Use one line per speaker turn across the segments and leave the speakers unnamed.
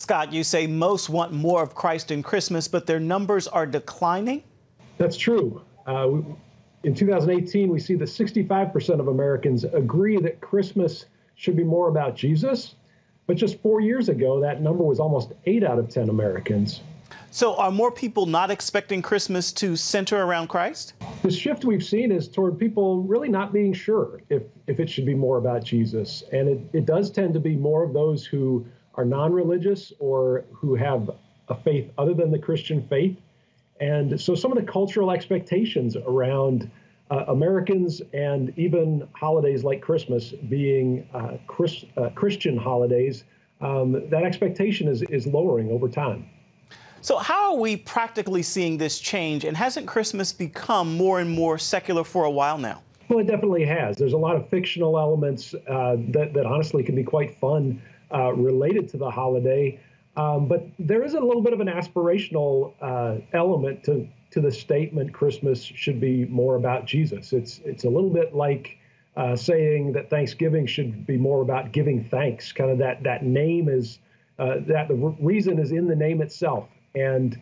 Scott, you say most want more of Christ in Christmas, but their numbers are declining?
That's true. In 2018, we see that 65% of Americans agree that Christmas should be more about Jesus. But just 4 years ago, that number was almost 8 out of 10 Americans.
So are more people not expecting Christmas to center around Christ?
The shift we've seen is toward people really not being sure if it should be more about Jesus. And it does tend to be more of those who are non-religious or who have a faith other than the Christian faith. And so some of the cultural expectations around Americans and even holidays like Christmas being Christian holidays, that expectation is lowering over time.
So how are we practically seeing this change? And hasn't Christmas become more and more secular for a while now?
Well, it definitely has. There's a lot of fictional elements that honestly can be quite fun related to the holiday. But there is a little bit of an aspirational element to the statement Christmas should be more about Jesus. It's a little bit like saying that Thanksgiving should be more about giving thanks. Kind of that name is that the reason is in the name itself. And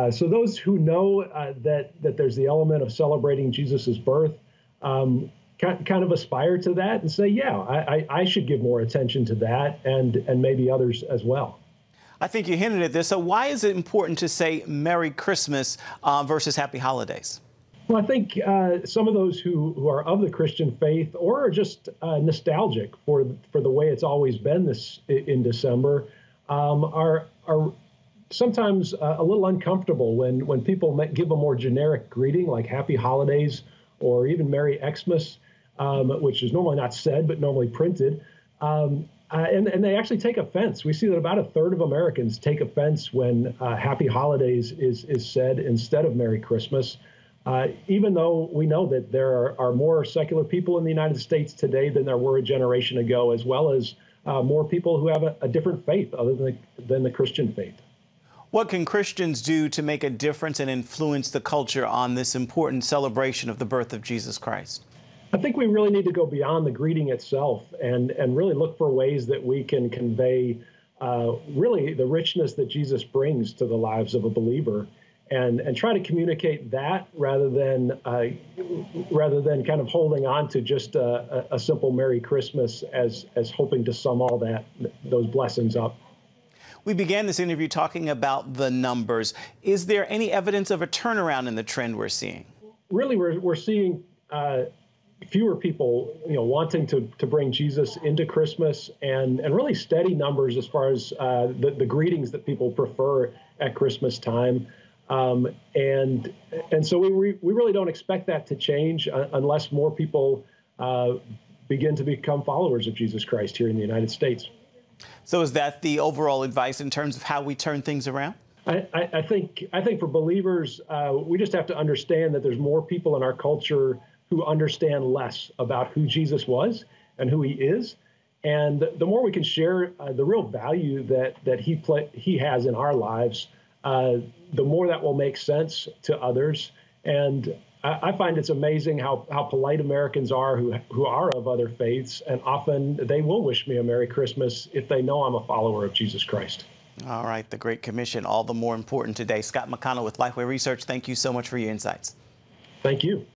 so those who know that there's the element of celebrating Jesus's birth kind of aspire to that and say, yeah, I should give more attention to that and maybe others as well.
I think you hinted at this. So why is it important to say Merry Christmas versus Happy Holidays?
Well, I think some of those who are of the Christian faith or are just nostalgic for the way it's always been this in December are sometimes a little uncomfortable when people give a more generic greeting like Happy Holidays or even Merry Xmas, which is normally not said but normally printed. And they actually take offense. We see that about a third of Americans take offense when Happy Holidays is said instead of Merry Christmas, even though we know that there are more secular people in the United States today than there were a generation ago, as well as more people who have a different faith other than the Christian faith.
What can Christians do to make a difference and influence the culture on this important celebration of the birth of Jesus Christ?
I think we really need to go beyond the greeting itself and really look for ways that we can convey really the richness that Jesus brings to the lives of a believer and try to communicate that rather than kind of holding on to just a simple Merry Christmas as hoping to sum all those blessings up.
We began this interview talking about the numbers. Is there any evidence of a turnaround in the trend we're seeing? Really,
we're seeing fewer people, wanting to bring Jesus into Christmas, and really steady numbers as far as the greetings that people prefer at Christmas time, and so we really don't expect that to change unless more people begin to become followers of Jesus Christ here in the United States.
So is that the overall advice in terms of how we turn things around?
I think for believers, we just have to understand that there's more people in our culture who understand less about who Jesus was and who he is. And the more we can share the real value that he has in our lives, the more that will make sense to others. And I find it's amazing how polite Americans are who are of other faiths, and often they will wish me a Merry Christmas if they know I'm a follower of Jesus Christ.
All right, the Great Commission, all the more important today. Scott McConnell with Lifeway Research, thank you so much for your insights.
Thank you.